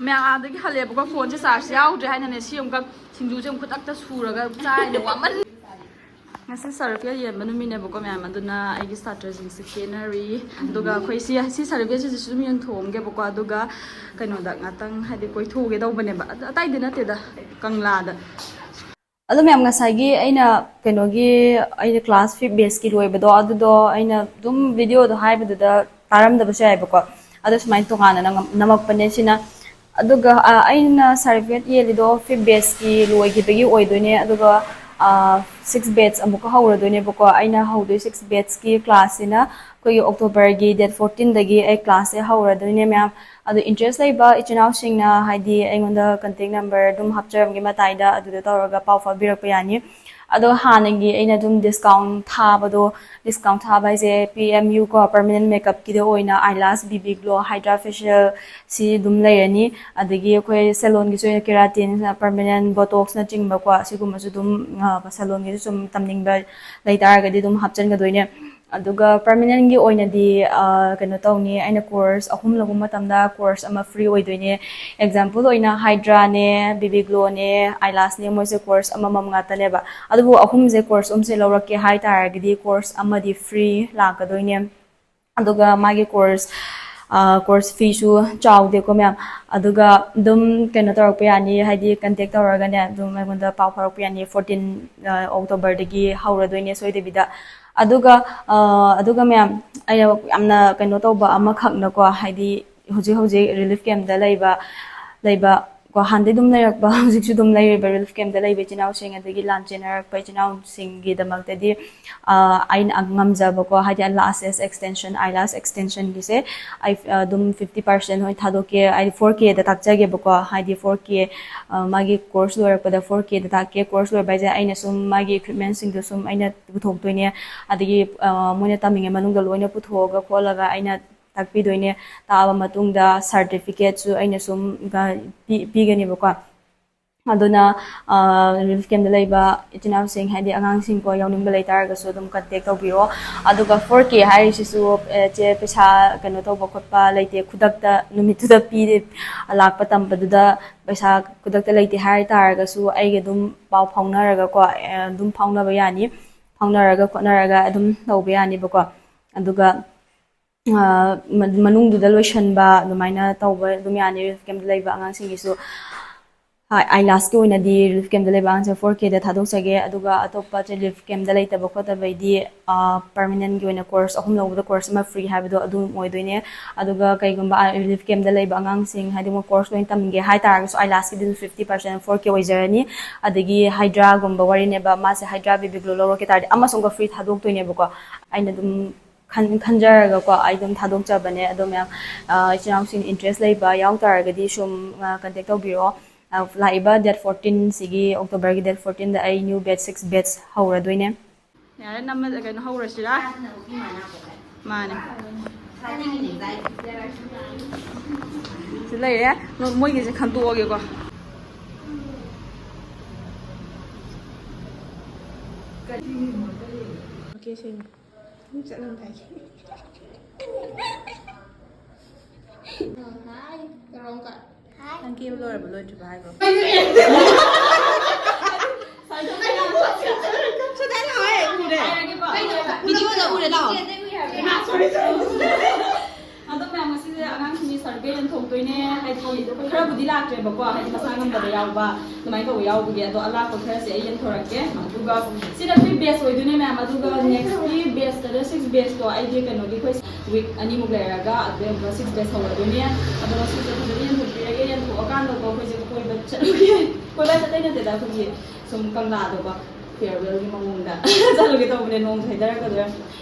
ꯃꯌꯥꯝ ꯑꯥꯗꯒꯤ ꯍꯜꯂꯦꯕꯀꯣ ꯐꯣꯟꯁꯦ ꯆꯥꯔꯖ ꯌꯥꯎꯗ꯭ꯔꯦ ꯍꯥꯏꯅꯅꯦ ꯁꯤ ꯑꯃꯨꯛꯀ ꯁꯤꯡꯖꯨꯁꯦ ꯑꯃꯨꯛ ꯈꯨꯗꯛꯇ ꯁꯨꯔꯒ ꯆꯥꯏꯅ ꯋꯥꯃꯟ ꯉꯁꯤ ꯁꯔꯇꯤꯐꯤꯀꯦꯠ ꯌꯦꯟꯕ ꯅꯨꯃꯤꯠꯅꯦꯕꯀꯣ ꯃꯌꯥꯝ ꯑꯗꯨꯅ ꯑꯩꯒꯤ ꯁꯥꯇ꯭ꯔꯁꯤꯡꯁꯦ ꯈꯦꯟꯅꯔꯤ ꯑꯗꯨꯒ ꯑꯩꯈꯣꯏ ꯁꯤ ꯁꯔꯇꯤꯐꯤꯀꯦꯠꯁꯤꯁꯨ ꯑꯗꯨꯝ ꯌꯦꯡꯊꯣꯛꯑꯝꯒꯦꯕꯀꯣ ꯑꯗꯨꯒ ꯀꯩꯅꯣꯗ ꯉꯥꯛꯇꯪ ꯍꯥꯏꯗꯤ ꯀꯣꯏꯊꯣꯛꯎꯒꯦ ꯇꯧꯕꯅꯦꯕ ꯑꯇꯩꯗꯤ ꯅꯠꯇꯦꯗ ꯀꯪꯂꯥꯗ ꯑꯗꯣ ꯃꯌꯥꯝ ꯉꯁꯥꯏꯒꯤ ꯑꯩꯅ ꯑꯩꯅ ꯀ꯭ꯂꯥꯁ 5 ꯕꯦꯁꯀꯤ ꯂꯣꯏꯕꯗꯣ ꯑꯗꯨꯗꯣ ꯑꯩꯅ ꯑꯗꯨꯝ ꯚꯤꯗꯤꯑꯣꯗꯣ ꯍꯥꯏꯕꯗꯨꯗ ꯇꯥꯔꯝꯗꯕꯁꯨ ꯌꯥꯏꯕꯀꯣ ꯑꯗꯣ ꯁꯨꯃꯥꯏꯅ ꯇꯣꯉꯥꯟꯅ ꯅꯝꯃꯛꯄꯅꯦ ꯁꯤꯅ ꯑꯗꯨꯒ ꯑꯩꯅ ꯁꯔꯇꯤꯐꯤꯀꯦꯠ ꯌꯦꯜꯂꯤꯗꯣ 5 ꯕꯦꯁꯀꯤ ꯂꯣꯏꯈꯤꯕꯒꯤ ꯑꯣꯏꯗꯣꯏꯅꯦ ꯑꯗꯨꯒ 6 ꯕꯦꯠꯁ ꯑꯃꯨꯛꯀ ꯍꯧꯔꯗꯣꯏꯅꯦꯕꯀꯣ ꯑꯩꯅ ꯍꯧꯗꯣꯏ 6 ꯕꯦꯠꯁꯀꯤ ꯀ꯭ꯂꯥꯁꯁꯤꯅ ꯑꯩꯈꯣꯏꯒꯤ ꯑꯣꯛꯇꯣꯕꯔꯒꯤ ꯗꯦꯠ 14ꯗꯒꯤ ꯑꯩ ꯀ꯭ꯂꯥꯁꯁꯦ ꯍꯧꯔꯗꯣꯏꯅꯦ ꯃꯌꯥꯝ ꯑꯗꯣ ꯏꯟꯇꯔꯦꯁ ꯂꯩꯕ ꯏꯆꯤꯜ ꯏꯅꯥꯎꯁꯤꯡꯅ ꯍꯥꯏꯗꯤ ꯑꯩꯉꯣꯟꯗ ꯀꯟꯇꯦꯛ ꯅꯝꯕꯔ ꯑꯗꯨꯝ ꯍꯥꯞꯆꯔꯝꯒꯦ ꯃꯇꯥꯏꯗ ꯑꯗꯨꯗ ꯇꯧꯔꯒ ꯄꯥꯎ ꯐꯥꯎꯕꯤꯔꯛꯄ ꯌꯥꯅꯤ ꯑꯗꯣ ꯍꯥꯟꯅꯒꯤ ꯑꯩꯅ ꯑꯗꯨꯝ ꯗꯤꯁꯀꯥꯎꯟ ꯊꯥꯕ ꯍꯥꯏꯁꯦ PMU ꯀꯣ ꯄꯔꯃꯅꯦꯟ ꯃꯦꯀꯞꯀꯤꯗ ꯑꯣꯏꯅ ꯑꯥꯏꯂꯥꯁ BB ꯒ꯭ꯂꯣ ꯍꯥꯏꯗ꯭ꯔꯥ ꯐꯦꯁꯤꯌꯦꯜ ꯁꯤ ꯑꯗꯨꯝ ꯂꯩꯔꯅꯤ ꯑꯗꯒꯤ ꯑꯩꯈꯣꯏ ꯁꯦꯂꯣꯟꯒꯤꯁꯨ ꯑꯣꯏꯅ ꯀꯦꯔꯥꯇꯤꯟ ꯄꯔꯃꯅꯦꯟ ꯕꯣꯇꯣꯛꯁꯅꯆꯤꯡꯕꯀꯣ ꯁꯤꯒꯨꯝꯕꯁꯨ ꯑꯗꯨꯝ ꯁꯦꯂꯣꯟꯒꯤꯁꯨ ꯁꯨꯝ ꯇꯝꯅꯤꯡꯕ ꯂꯩꯇꯥꯔꯒꯗꯤ ꯑꯗꯨꯝ ꯍꯥꯞꯆꯤꯟꯒꯗꯣꯏꯅꯦ ꯑꯗꯨꯒ ꯄꯔꯃꯅꯦꯟꯒꯤ ꯑꯣꯏꯅꯗꯤ ꯀꯩꯅꯣꯇꯧꯅꯤ ꯑꯩꯅ ꯀꯣꯔꯁ 3 ꯂꯧꯕ ꯃꯇꯝꯗ ꯀꯣꯔꯁ ꯑꯃ ꯐ꯭ꯔꯤ ꯑꯣꯏꯗꯣꯏꯅꯦ ꯑꯦꯛꯖꯥꯝꯄꯜ ꯑꯣꯏꯅ ꯍꯥꯏꯗ꯭ꯔꯥꯅꯦ BB ꯒ꯭ꯂꯣꯅꯦ ꯑꯥꯏꯂꯥꯁꯅꯦ ꯃꯣꯏꯁꯦ ꯀꯣꯔꯁ ꯑꯃꯃꯝ ꯉꯥꯛꯇꯅꯦꯕ ꯑꯗꯨꯕꯨ ꯀꯣꯔꯁ ꯑꯍꯨꯝꯁꯦ ꯂꯧꯔꯛꯀꯦ ꯍꯥꯏꯇꯥꯔꯒꯗꯤ ꯀꯣꯔꯁ ꯑꯃꯗꯤ ꯐ꯭ꯔꯤ ꯂꯥꯛꯀꯗꯣꯏꯅꯦ ꯑꯗꯨꯒ ꯃꯥꯒꯤ ꯀꯣꯔꯁ ꯐꯤꯁꯨ ꯆꯥꯎꯗꯦꯀꯣ ꯃꯌꯥꯝ ꯑꯗꯨꯒ ꯑꯗꯨꯝ ꯀꯩꯅꯣ ꯇꯧꯔꯛꯄ ꯌꯥꯅꯤ ꯍꯥꯏꯗꯤ ꯀꯟꯇꯦꯛ ꯇꯧꯔꯒꯅꯦ ꯑꯗꯨꯝ ꯑꯩꯉꯣꯟꯗ ꯄꯥꯎ ꯐꯥꯎꯔꯛꯄ ꯌꯥꯅꯤ 14 ꯑꯣꯛꯇꯣꯕꯔꯗꯒꯤ ꯍꯧꯔꯗꯣꯏꯅꯦ ꯁꯣꯏꯗꯕꯤꯗ ꯑꯗꯨꯒ ꯃꯌꯥꯝ ꯑꯩꯅ ꯌꯥꯝꯅ ꯀꯩꯅꯣ ꯇꯧꯕ ꯑꯃꯈꯛꯅꯀꯣ ꯍꯥꯏꯗꯤ ꯍꯧꯖꯤꯛ ꯔꯤꯂꯤꯐ ꯀꯦꯝꯞꯇ ꯂꯩꯕ ꯀꯣ ꯍꯥꯟꯅꯗꯩ ꯑꯗꯨꯝ ꯂꯩꯔꯛꯄ ꯍꯧꯖꯤꯛꯁꯨ ꯑꯗꯨꯝ ꯂꯩꯔꯤꯕ ꯔꯤꯂꯤꯐ ꯀꯦꯝꯞꯇ ꯂꯩꯕ ꯏꯆꯤꯜ ꯏꯅꯥꯎꯁꯤꯡ ꯑꯗꯒꯤ ꯂꯥꯟ ꯆꯦꯟꯅꯔꯛꯄ ꯏꯆꯤꯜ ꯏꯅꯥꯎꯁꯤꯡꯒꯤꯗꯃꯛꯇꯗꯤ ꯑꯩꯅ ꯉꯝꯖꯕꯀꯣ ꯍꯥꯏꯗꯤ ꯂꯥꯁ ꯑꯦꯛꯁꯇꯦꯟꯁꯟ ꯑꯥꯏꯂꯥꯁ ꯑꯦꯛꯁꯇꯦꯟꯁꯟꯒꯤꯁꯦ ꯑꯩ ꯑꯗꯨꯝ 50% ꯍꯣꯏ ꯊꯥꯗꯣꯛꯀꯦ ꯑꯩ 4Kꯗ ꯇꯥꯛꯆꯒꯦꯕꯀോ ꯍꯥꯏꯗꯤ 4K ꯃꯥꯒꯤ ꯀꯣꯔꯁ ꯂꯣꯏꯔꯛꯄꯗ 4Kꯗ ꯇꯥꯛꯀꯦ ꯀꯣꯔꯁ ꯂꯣꯏꯕ ꯍꯥꯏꯁꯦ ꯑꯩꯅ ꯁꯨꯝ ꯃꯥꯒꯤ ꯏꯀ꯭ꯋꯤꯞꯃꯦꯟꯁꯤꯡꯗꯣ ꯁꯨꯝ ꯑꯩꯅ ꯄꯨꯊꯣꯛꯇꯣꯏꯅꯦ ꯑꯗꯒꯤ ꯃꯣꯏꯅ ꯇꯝꯃꯤꯉꯩ ꯃꯅꯨꯡꯗ ꯂꯣꯏꯅ ꯄꯨꯊꯣꯛꯑꯒ ꯈꯣꯠꯂꯒ ꯑꯩꯅ ꯇꯥꯛꯄꯤꯗꯣꯏꯅꯦ ꯇꯥꯛꯑꯕ ꯃꯇꯨꯡꯗ ꯁꯥꯔꯇꯤꯐꯤꯀꯦꯠꯁꯨ ꯑꯩꯅ ꯁꯨꯝ ꯄꯤꯒꯅꯦꯕꯀꯣ ꯑꯗꯨꯅ ꯔꯤꯂꯤꯐ ꯀꯦꯝꯞꯇ ꯂꯩꯕ ꯏꯆꯤꯜ ꯏꯅꯥꯎꯁꯤꯡ ꯍꯥꯏꯗꯤ ꯑꯉꯥꯡꯁꯤꯡꯀꯣ ꯌꯥꯎꯅꯤꯡꯕ ꯂꯩꯇꯥꯔꯒꯁꯨ ꯑꯗꯨꯝ ꯀꯟꯇꯦꯛ ꯇꯧꯕꯤꯔꯣ ꯑꯗꯨꯒ 4K ꯍꯥꯏꯔꯤꯁꯤꯁꯨ ꯄꯩꯁꯥ ꯀꯩꯅꯣ ꯇꯧꯕ ꯈꯣꯠꯄ ꯂꯩꯇꯦ ꯈꯨꯗꯛꯇ ꯅꯨꯃꯤꯠꯇꯨꯗ ꯂꯥꯛꯄ ꯇꯝꯕꯗꯨꯗ ꯄꯩꯁా ꯈꯨꯗꯛꯇ ꯂꯩꯇꯦ ꯍꯥꯏ ꯇꯥꯔꯒꯁꯨ ꯑꯩꯒ ꯑꯗꯨꯝ ꯄꯥꯎ ꯐꯥꯎꯅꯔꯒꯀꯣ ꯑꯗꯨꯝ ꯐꯥꯎꯅꯕ ꯌꯥꯅꯤ ꯐꯥꯎꯅꯔꯒ ꯈꯣꯠꯅꯔꯒ ꯑꯗꯨꯝ ꯇꯧꯕ ꯌꯥꯅꯤꯕꯀꯣ ꯑꯗꯨꯒ ꯃꯅꯨꯡꯗꯨꯗ ꯂꯣꯏꯁꯟꯕ ꯑꯗꯨꯃꯥꯏꯅ ꯇꯧꯕ ꯑꯗꯨꯝ ꯌꯥꯅꯤ ꯔꯤꯂꯤꯐ ꯀꯦꯝꯞꯇ ꯂꯩꯕ ꯑꯉꯥꯡꯁꯤꯡꯒꯤꯁꯨ ꯑꯥꯏꯂꯥꯁꯀꯤ ꯑꯣꯏꯅꯗꯤ ꯔꯤꯂꯤꯐ ꯀꯦꯝꯞꯇ ꯂꯩꯕ ꯑꯉꯥꯡꯁꯦ 4Kꯗ ꯊꯥꯗꯣꯛꯆꯒꯦ ꯑꯗꯨꯒ ꯑꯇꯣꯞꯄ ꯔꯤꯂꯤꯐ ꯀꯦꯝꯞꯇ ꯂꯩꯇꯕ ꯈꯣꯠꯇꯕꯩꯗꯤ ꯄꯔꯃꯅꯦꯟꯒꯤ ꯑꯣꯏꯅ ꯀꯣꯔꯁ 3 ꯂꯧꯕꯗ ꯀꯣꯔꯁ ꯑꯃ ꯐ꯭ꯔꯤ ꯍꯥꯏꯕꯗꯣ ꯑꯗꯨꯝ ꯑꯣꯏꯗꯣꯏꯅꯦ ꯑꯗꯨꯒ ꯀꯩꯒꯨꯝꯕ ꯔꯤꯂꯤꯐ ꯀꯦꯝꯞꯇ ꯂꯩꯕ ꯑꯉꯥꯡꯁꯤꯡ ꯍꯥꯏꯗꯤ ꯃꯣꯏ ꯀꯣꯔꯁ ꯂꯣꯏꯅ ꯇꯝꯒꯦ ꯍꯥꯏꯇꯥꯔꯒꯁꯨ ꯑꯥꯏꯂꯥꯁꯀꯤꯗꯤ 50% 4K ꯑꯣꯏꯖꯔꯅꯤ ꯑꯗꯒꯤ ꯍꯥꯏꯗ꯭ꯔꯥꯒꯨꯝꯕ ꯋꯥꯔꯤꯅꯦꯕ ꯃꯥꯁꯦ ꯍꯥꯏꯗ꯭ꯔꯥ BB ꯒ꯭ꯂꯣ ꯂꯧꯔꯛꯀꯦ ꯇꯥꯔꯗꯤ ꯑꯃꯁꯨꯡꯒ ꯐ꯭ꯔꯤ ꯊꯥꯗꯣꯛꯇꯣꯏꯅꯦꯕꯀோ ꯑꯩꯅ ꯑꯗꯨꯝ ꯈꯟꯖꯔꯒꯀꯣ ꯑꯩ ꯑꯗꯨꯝ ꯊꯥꯗꯣꯛꯆꯕꯅꯦ ꯑꯗꯣ ꯃꯌꯥꯝ ꯏꯆꯤꯜ ꯏꯅꯥꯎꯁꯤꯡ ꯏꯟꯇꯔꯦꯁ ꯂꯩꯕ ꯌꯥꯎ ꯇꯥꯔꯒꯗꯤ ꯁꯨꯝ ꯀꯟꯇꯦꯛ ꯇꯧꯕꯤꯔꯛꯑꯣ ꯂꯥꯛꯏꯕ ꯗꯦꯠ 14 ꯑꯣꯛꯇꯣꯕꯔꯒꯤ ꯗꯦꯠ 14ꯗ ꯑꯩ ꯅ꯭ꯌꯨ ꯕꯦꯠꯁ 6 ꯕꯦꯠꯁ ꯍꯧꯔꯗꯣꯏꯅꯦ ꯌꯥꯔꯦ ꯀꯩꯅꯣ ꯍꯧꯔꯁꯤꯔꯥ ꯃꯥꯅꯦ ꯁꯤ ꯂꯩꯔꯦ ꯃꯣꯏꯒꯤꯁꯦ ꯈꯟꯇꯣꯛꯑꯒꯦꯀꯣ 오케이, 쌤. 잘한다. Hai, 그런 거. 한 게임 놀아볼래 좀 하고. 비디오가 오래 나와. ꯑꯗꯣ ꯃꯌꯥꯝ ꯉꯁꯤꯁꯦ ꯑꯉꯥꯡꯁꯤꯡꯒꯤ ꯁꯔꯚꯦ ꯌꯦꯟꯊꯣꯛꯇꯣꯏꯅꯦ ꯍꯥꯏꯗꯤ ꯈꯔꯕꯨꯗꯤ ꯂꯥꯛꯇ꯭ꯔꯦꯕꯀꯣ ꯍꯥꯏꯗꯤ ꯃꯁꯥ ꯉꯝꯗꯕ ꯌꯥꯎꯕ ꯑꯗꯨꯃꯥꯏꯅ ꯇꯧꯕ ꯌꯥꯎꯕꯒꯤ ꯑꯗꯣ ꯑꯂꯥꯛꯄ ꯈꯔꯁꯦ ꯑꯩ ꯌꯦꯟꯊꯣꯔꯛꯀꯦ ꯑꯗꯨꯒ ꯁꯤꯅ 5 ꯕꯦꯁ ꯑꯣꯏꯗꯣꯏꯅꯦ ꯃꯌꯥꯝ ꯑꯗꯨꯒ ꯅꯦꯛꯁꯀꯤ ꯕꯦꯁꯇ 6 ꯕꯦꯁꯇꯣ ꯑꯩꯗꯤ ꯀꯩꯅꯣꯒꯤ ꯑꯩꯈꯣꯏ ꯋꯤꯛ ꯑꯅꯤꯃꯨꯛ ꯂꯩꯔꯒ ꯑꯗꯨꯒ 6 ꯕꯦꯁ ꯍꯧꯔꯗꯣꯏꯅꯦ ꯑꯗꯣ ꯉꯁꯤꯁꯦ ꯐꯖꯅ ꯌꯦꯟꯊꯣꯛꯄꯤꯔꯒꯦ ꯌꯦꯟꯊꯣꯛꯑꯀꯥꯟꯗꯀꯣ ꯑꯩꯈꯣꯏꯁꯦ ꯀꯣꯏꯕ ꯆꯠꯇꯣꯏ ꯅꯠꯇꯦꯗ ꯑꯩꯈꯣꯏꯒꯤ ꯁꯨꯝ ꯀꯪꯂꯥꯗꯀꯣ ꯐꯦꯌꯔꯋꯦꯜꯒꯤ ꯃꯑꯣꯡꯗ ꯆꯠꯂꯨꯒꯦ ꯇꯧꯕꯅꯦ ꯅꯣꯡ ꯍꯩꯊꯔꯛꯀꯗꯣꯏꯔꯥ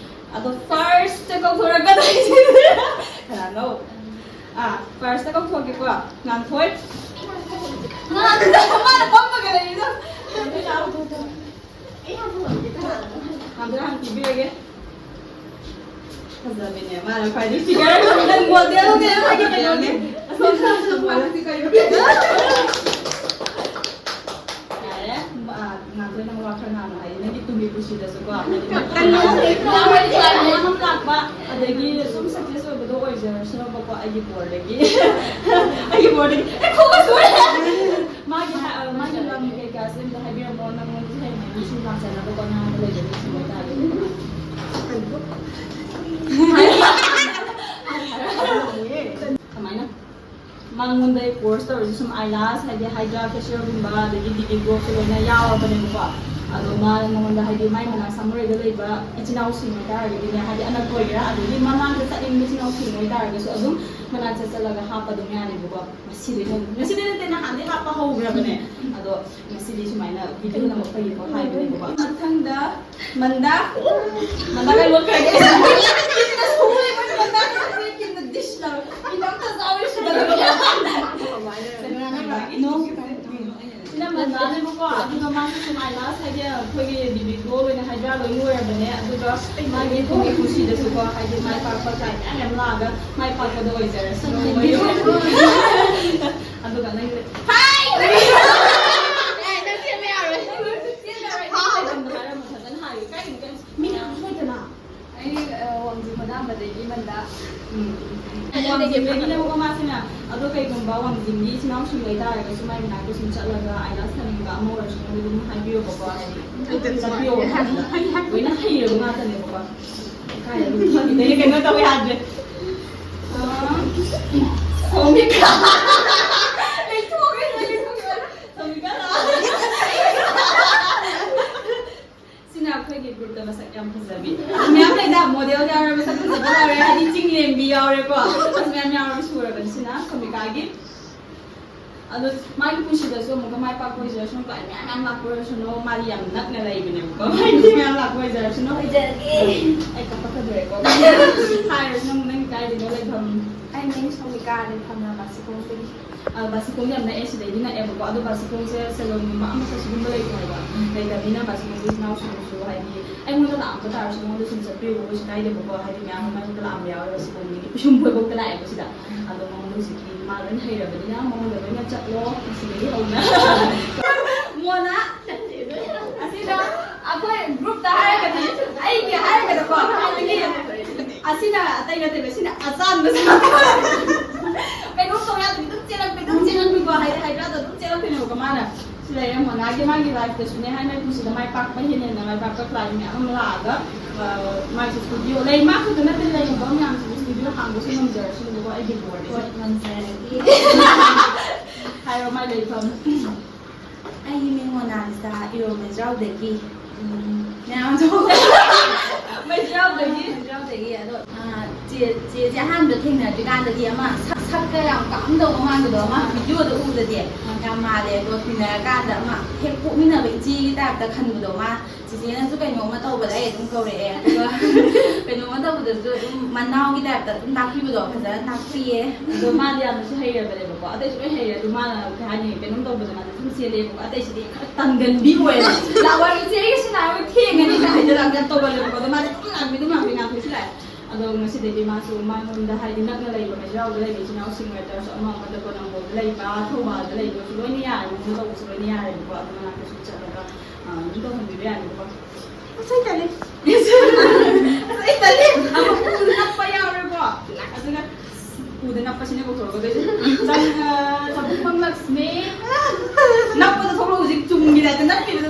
ꯑꯗꯣ ꯐꯥꯔꯁꯇ ꯀꯧꯊꯣꯔꯛꯀꯗꯣꯏꯁꯦ ꯀꯅꯥꯅꯣ ꯐꯥꯔꯁꯇ ꯀꯧꯊꯣꯛꯀꯦꯀꯣ ꯉꯥꯟꯊꯣꯏ ꯃꯥꯅ ꯐꯝꯃꯒ ꯂꯩꯔꯤꯗꯣ ꯉꯥꯟꯊꯣꯏ ꯍꯥꯟꯅ ꯄꯤꯕꯤꯔꯒꯦ ꯐꯖꯕꯅꯦ ꯃꯥꯅ ꯈ꯭ꯋꯥꯏꯗꯒꯤ ꯐꯤꯒꯔ ꯃꯣꯗꯦꯜꯅꯦ ꯑꯩꯈꯣꯏꯒꯤ ꯀꯩꯅꯣꯅꯦ ꯉꯥꯛꯇꯣꯏ ꯅꯪ ꯋꯥ ꯈꯔ ꯉꯥꯡꯉꯣ ꯍꯥꯏꯗꯤ ꯅꯪꯒꯤ ꯇꯨꯡꯒꯤ ꯄꯨꯟꯁꯤꯗꯁꯨꯀꯣ ꯌꯥꯝ ꯂꯥꯛꯄ ꯑꯗꯒꯤ ꯁꯨꯝ ꯁꯛꯁꯦꯁ ꯑꯣꯏꯕꯗꯣ ꯑꯣꯏꯖꯔꯁꯅꯣꯕꯀꯣ ꯑꯩꯒꯤ ꯕꯣꯔꯗꯒꯤ ꯑꯩꯒꯤ ꯕꯣꯔꯗꯒꯤ ꯃꯥꯒꯤ ꯂꯝ ꯀꯩꯀꯥꯁꯦ ꯑꯝꯇ ꯍꯥꯏꯕꯤꯔꯝꯃꯣ ꯅꯪꯉꯣꯟꯗ ꯍꯦꯟꯅ ꯅꯨꯡꯁꯤ ꯂꯥꯛꯆꯅꯕꯀꯣ ꯅꯪꯉꯣꯟꯗ ꯂꯩꯖꯕ ꯁꯤ ꯑꯣꯏꯇꯥꯔꯒꯗꯤ ꯀꯃꯥꯏꯅ ꯃꯉꯣꯟꯗ ꯀꯣꯔꯁ ꯇꯧꯔꯤꯁꯤ ꯁꯨꯝ ꯑꯥꯏꯂꯥꯁ ꯍꯥꯏꯗꯤ ꯍꯥꯏꯗ꯭ꯔꯥ ꯐꯦꯁꯤꯌꯦꯜꯒꯨꯝꯕ ꯑꯗꯒꯤ ꯕꯤꯕꯤ ꯒ꯭ꯔꯣꯞꯁꯨ ꯂꯣꯏꯅ ꯌꯥꯎꯔꯕꯅꯦꯕꯀꯣ ꯑꯗꯣ ꯃꯥꯅ ꯃꯉꯣꯟꯗ ꯍꯥꯏꯗꯤ ꯃꯥꯏ ꯃꯅꯥꯛ ꯁꯝꯃꯔꯩꯗ ꯂꯩꯕ ꯏꯆꯤꯜ ꯏꯅꯥꯎꯁꯤꯡ ꯑꯣꯏꯇꯥꯔꯒꯗꯤꯅꯦ ꯍꯥꯏꯗꯤ ꯑꯅꯛꯄ ꯑꯣꯏꯒꯦꯔꯥ ꯑꯗꯒꯤ ꯃꯃꯥꯡꯗ ꯆꯠꯅꯤꯡꯕ ꯏꯆꯤꯜ ꯏꯅꯥꯎꯁꯤꯡ ꯑꯣꯏꯇꯥꯔꯒꯁꯨ ꯑꯗꯨꯝ ꯃꯅꯥꯛ ꯆꯠꯂꯒ ꯍꯥꯞꯄ ꯑꯗꯨꯝ ꯌꯥꯅꯦꯕꯀꯣ ꯉꯁꯤꯗꯤ ꯅꯠꯇꯦ ꯅꯍꯥꯟꯗꯩ ꯍꯥꯞꯄ ꯍꯧꯈ꯭ꯔꯕꯅꯦ ꯑꯗꯣ ꯉꯁꯤꯗꯤ ꯁꯨꯃꯥꯏꯅ ꯚꯤꯗꯤꯑꯣ ꯅꯝꯃꯛꯄꯒꯤꯀꯣ ꯍꯥꯏꯕꯅꯦꯕꯀꯣ ꯃꯊꯪꯗ ꯃꯟꯗꯥ ꯀꯩ ꯂꯣꯠꯈ꯭ꯔꯒꯦ ꯁꯤꯅ ꯃꯟꯗꯥꯅꯦꯕꯀꯣ ꯑꯗꯨꯒ ꯃꯥꯁꯨ ꯁꯨꯝ ꯑꯥꯏꯂꯥꯁ ꯍꯥꯏꯗꯤ ꯑꯩꯈꯣꯏꯒꯤ ꯕꯤꯕꯤ ꯒ꯭ꯂꯣ ꯑꯣꯏꯅ ꯍꯥꯏꯗ꯭ꯔꯥ ꯂꯣꯏꯅ ꯑꯣꯏꯔꯕꯅꯦ ꯑꯗꯨꯒ ꯃꯥꯒꯤ ꯇꯨꯡꯒꯤ ꯄꯨꯟꯁꯤꯗꯁꯨꯀꯣ ꯍꯥꯏꯗꯤ ꯃꯥꯏ ꯄꯥꯛꯄ ꯀꯥꯏ ꯃꯌꯥꯝ ꯂꯥꯛꯑꯒ ꯃꯥꯏ ꯄꯥꯛꯄꯗꯣ ꯑꯣꯏꯖꯔꯁꯅꯨ ꯑꯗꯨꯒ ꯅꯪ ꯋꯥꯡꯖꯤꯡ ꯃꯟꯗꯥ ꯋꯥꯡꯖꯤꯡꯗꯒꯤꯅꯦꯕꯀꯣ ꯃꯥꯁꯤꯅ ꯑꯗꯣ ꯀꯩꯒꯨꯝꯕ ꯋꯥꯡꯖꯤꯡꯒꯤ ꯏꯆꯤꯜ ꯏꯅꯥꯎꯁꯤꯡ ꯂꯩꯇꯥꯔꯒꯁꯨ ꯃꯥꯏ ꯃꯅꯥꯛꯇ ꯁꯨꯝ ꯆꯠꯂꯒ ꯑꯥꯏꯂꯥꯁ ꯊꯝꯅꯤꯡꯕ ꯑꯃ ꯑꯣꯏꯔꯁꯨ ꯑꯗꯨꯝ ꯍꯥꯏꯕꯤꯌꯣꯕꯀꯣ ꯍꯥꯏꯗꯤ ꯆꯠꯄꯤꯌꯣ ꯂꯣꯏꯅ ꯍꯩꯔꯕ ꯉꯥꯛꯇꯅꯦꯕꯀꯣ ꯀꯥꯏꯗ ꯑꯗꯨꯝ ꯈꯪꯉꯤꯗꯩ ꯀꯩꯅꯣ ꯇꯧ ꯌꯥꯗ꯭ꯔꯦ ꯁꯣꯃꯤꯀꯥ ꯁꯤꯅ ꯑꯩꯈꯣꯏꯒꯤ ꯒ꯭ꯔꯨꯞꯇ ꯃꯁꯛ ꯌꯥꯝ ꯐꯖꯕꯤ ꯃꯌꯥꯝ ꯂꯩꯗ ꯃꯣꯗꯦꯜ ꯌꯥꯎꯔꯦ ꯃꯁꯛ ꯐꯖꯕ ꯌꯥꯎꯔꯦ ꯍꯥꯏꯗꯤ ꯆꯤꯡꯂꯦꯝꯕꯤ ꯌꯥꯎꯔꯦꯀꯣ ꯑꯁ ꯃꯌꯥꯝ ꯌꯥꯎꯔ ꯁꯨꯔꯕꯅꯤ ꯁꯤꯅ ꯁꯣꯃꯤꯀꯥꯒꯤ ꯑꯗꯣ ꯃꯥꯒꯤ ꯄꯨꯟꯁꯤꯗꯁꯨ ꯑꯃꯨꯛꯀ ꯃꯥꯏ ꯄꯥꯛꯄ ꯑꯣꯏꯖꯔꯁꯅꯨ ꯀ꯭ꯂꯥꯏꯟ ꯃꯌꯥꯝ ꯂꯥꯛꯄ ꯑꯣꯏꯔꯁꯅꯨ ꯃꯥꯗꯤ ꯌꯥꯝ ꯅꯛꯅ ꯂꯩꯕꯅꯦꯕꯀꯣ ꯃꯥꯏꯗꯤ ꯃꯌꯥꯝ ꯂꯥꯛꯄ ꯑꯣꯏꯖꯔꯁꯅꯨ ꯑꯩ ꯀꯞꯄꯛꯀꯗꯣꯔꯦꯀꯣ ꯍꯥꯏꯔꯁꯨ ꯅꯪ ꯀꯥꯏꯗꯅꯣ ꯂꯩꯐꯝ ꯑꯩ ꯃꯤꯡ ꯁꯣꯃꯤꯀꯥꯅꯦ ꯐꯝꯅ ꯕꯥꯁꯤꯈꯣꯡꯗꯒꯤ ꯕꯥꯁꯤꯈꯣꯡ ꯌꯥꯝ ꯅꯛꯑꯦ ꯁꯤꯗꯩꯗꯤ ꯅꯛꯑꯦꯕꯀꯣ ꯑꯗꯣ ꯕꯥꯁꯤꯈꯣꯡꯁꯦ ꯁꯦꯂꯣꯟꯒꯨꯝꯕ ꯑꯃꯠꯇ ꯁꯤꯒꯨꯝꯕ ꯂꯩꯇꯦꯕ ꯂꯩꯇꯕꯅꯤꯅ ꯕꯥꯁꯤꯈꯣꯡꯒꯤ ꯏꯅꯥꯎꯁꯤꯡꯁꯨ ꯍꯥꯏꯗꯤ ꯑꯩꯉꯣꯟꯗ ꯂꯥꯛꯑꯝꯕ ꯇꯥꯔꯁꯨ ꯃꯉꯣꯟꯗ ꯁꯨꯝ ꯆꯠꯄꯤꯌꯨ ꯀꯩꯁꯨ ꯀꯥꯏꯗꯦꯕꯀꯣ ꯍꯥꯏꯗꯤ ꯃꯌꯥꯝ ꯑꯃ ꯂꯥꯛꯑꯝꯕ ꯌꯥꯎꯋꯦ ꯕꯥꯁꯤꯈꯣꯡꯗꯒꯤ ꯄꯤꯁꯨꯝ ꯐꯣꯏꯕꯣꯛꯇ ꯂꯥꯛꯑꯦꯕ ꯁꯤꯗ ꯑꯗꯣ ꯃꯉꯣꯟꯗ ꯍꯧꯖꯤꯛꯀꯤ ꯃꯥ ꯂꯣꯏꯅ ꯍꯩꯔꯕꯅꯤ나 ꯃꯉꯣꯟꯗ ꯂꯣꯏꯅ ꯆꯠꯂꯣ ꯁꯤꯗꯒꯤ ꯍꯧꯅ ꯃꯣꯅꯥ ꯑꯁꯤꯗ ꯑꯩꯈꯣꯏ ꯒ꯭ꯔꯨꯞꯇ ꯍꯥꯏꯔꯒꯗꯤ ꯑꯩꯒꯤ ꯍꯥꯏꯔꯒꯗꯀꯣ ꯑꯁꯤꯅ ꯑꯇꯩ ꯅꯠꯇꯦꯕ ꯁꯤꯅ ꯑꯆꯥꯟꯕ ꯀꯩꯅꯣꯝ ꯇꯧ ꯌꯥꯗꯕꯤ ꯑꯗꯨꯝ ꯆꯦꯜꯂꯛꯄꯤꯀꯣ ꯍꯥꯏꯗ꯭ꯔꯥꯗ ꯑꯗꯨꯝ ꯆꯦꯜꯂꯛꯇꯣꯏꯅꯦꯕꯀꯣ ꯃꯥꯅ ꯁꯤ ꯂꯩꯔꯦ ꯃꯣꯅꯥꯒꯤ ꯃꯥꯒꯤ ꯂꯥꯏꯐꯇꯁꯨꯅꯦ ꯍꯥꯏꯅ ꯄꯨꯟꯁꯤꯗ ꯃꯥꯏ ꯄꯥꯛꯄ ꯍꯦꯟꯅ ꯃꯥꯏ ꯄꯥꯛꯄ ꯀ꯭ꯂꯥꯏꯟ ꯃꯌꯥꯝ ꯑꯃ ꯂꯥꯛꯑꯒ ꯃꯥꯒꯤ ꯁ꯭ꯇꯨꯗꯤꯑꯣ ꯂꯩ ꯃꯥ ꯈꯛꯇ ꯅꯠꯇꯦ ꯂꯩꯔꯤꯕ ꯃꯌꯥꯝꯁꯤꯡ ꯁ꯭ꯇꯨꯗꯤꯑꯣ ꯍꯥꯡꯕꯁꯨ ꯉꯝꯖꯔꯁꯅꯨꯀꯣ ꯑꯩꯒꯤ ꯕꯣꯔꯗ ꯍꯥꯏꯔꯣ ꯃꯥꯏ ꯂꯩꯐꯝ ꯑꯩꯒꯤ ꯃꯤꯡ ꯃꯣꯅꯥꯂꯤꯁꯥ ꯏꯔꯣꯝ ꯃꯩꯖ꯭ꯔꯥꯎꯗꯒꯤ ꯃꯩꯖ꯭ꯔꯥꯎꯗꯒꯤ ꯑꯗꯣ ꯆꯦꯁꯦ ꯑꯍꯥꯟꯕꯗ ꯊꯦꯡꯅꯗ꯭ꯔꯤꯀꯥꯟꯗꯗꯤ ꯑꯃ ꯁꯛꯀ ꯌꯥꯝ ꯀꯥꯝꯗꯧꯕ ꯃꯥꯟꯕꯗꯣ ꯑꯃ ꯚꯤꯗꯤꯑꯣꯗ ꯎꯕꯗꯗꯤ ꯌꯥꯝ ꯃꯥꯜꯂꯦ ꯑꯗꯣ ꯊꯦꯡꯅꯔꯀꯥꯟꯗ ꯑꯃ ꯍꯦꯛ ꯄꯣꯛꯃꯤꯟꯅꯕ ꯏꯆꯦꯒꯤ ꯇꯥꯏꯞꯇ ꯈꯟꯕꯗꯣ ꯃꯥ ꯆꯤꯆꯦꯅꯁꯨ ꯀꯩꯅꯣꯝꯃ ꯇꯧꯕꯗ ꯑꯩ ꯑꯗꯨꯝ ꯀꯧꯔꯛꯑꯦ ꯑꯗꯨꯒ ꯀꯩꯅꯣꯝꯃ ꯇꯧꯕꯗꯁꯨ ꯑꯗꯨꯝ ꯃꯅꯥꯎꯒꯤ ꯇꯥꯏꯞꯇ ꯑꯗꯨꯝ ꯇꯥꯛꯄꯤꯕꯗꯣ ꯐꯖꯅ ꯇꯥꯛꯄꯤꯌꯦ ꯑꯗꯣ ꯃꯥꯗꯤ ꯌꯥꯝꯅꯁꯨ ꯍꯩꯔꯕꯅꯦꯕꯀꯣ ꯑꯇꯩꯁꯨ ꯂꯣꯏ ꯍꯩꯔꯦ ꯑꯗꯣ ꯃꯥꯅ ꯀꯩ ꯍꯥꯏꯅꯤ ꯀꯩꯅꯣꯝ ꯇꯧꯕꯗ ꯃꯥꯗꯤ ꯑꯗꯨꯝ ꯆꯦꯜꯂꯦꯕꯀꯣ ꯑꯇꯩꯁꯤꯗꯤ ꯈꯔ ꯇꯟꯒꯟꯕꯤ ꯑꯣꯏꯌꯦꯕ ꯂꯥꯛꯑꯣ ꯏꯆꯦ ꯑꯩꯒꯤ ꯁꯤꯅꯥꯔꯣꯏ ꯊꯦꯡꯉꯅꯤ ꯍꯥꯏꯖꯜꯂꯛꯑꯒ ꯇꯧꯒꯜꯂꯦꯕꯀꯣ ꯑꯗꯣ ꯃꯥꯗꯤ ꯑꯗꯨꯝ ꯂꯥꯛꯄꯤ ꯂꯥꯛꯑꯦ ꯑꯗꯣ ꯉꯁꯤꯗꯒꯤ ꯃꯥꯁꯨ ꯃꯉꯣꯟꯗ ꯍꯥꯏꯗꯤ ꯅꯛꯅ ꯂꯩꯕ ꯃꯩꯖ꯭ꯔꯥꯎꯗ ꯂꯩꯕ ꯏꯆꯤꯜ ꯏꯅꯥꯎꯁꯤꯡ ꯑꯣꯏꯇꯥꯔꯁꯨ ꯑꯃꯗ ꯀꯣꯅꯪꯒꯣꯜꯗ ꯂꯩꯕ ꯊꯧꯕꯥꯜꯗ ꯂꯩꯕꯁꯨ ꯂꯣꯏꯅ ꯌꯥꯔꯦ ꯃꯉꯣꯟꯗ ꯇꯧꯕꯁꯨ ꯂꯣꯏꯅ ꯌꯥꯔꯦꯕꯀꯣ ꯑꯗꯨ ꯃꯅꯥꯛꯇꯁꯨ ꯆꯠꯂꯒ ꯑꯗꯨꯝ ꯇꯧꯍꯟꯕꯤꯕ ꯌꯥꯅꯦꯕꯀꯣ ꯑꯁꯩ ꯇꯜꯂꯤ ꯎꯗ ꯅꯞꯄ ꯌꯥꯎꯔꯦꯀꯣ ꯑꯗꯨꯒ ꯎꯗ ꯅꯞꯄꯁꯤꯅꯦ ꯀꯧꯊꯣꯔꯛꯀꯗꯣꯏꯁꯦ ꯆꯕꯨꯛꯐꯝ ꯂꯛꯁꯃꯤ ꯅꯞꯄꯗ ꯊꯣꯛꯂꯛ ꯍꯧꯖꯤꯛ ꯆꯨꯝꯒꯤ ꯇꯥꯏꯞꯇ ꯅꯞꯄꯤꯕꯗ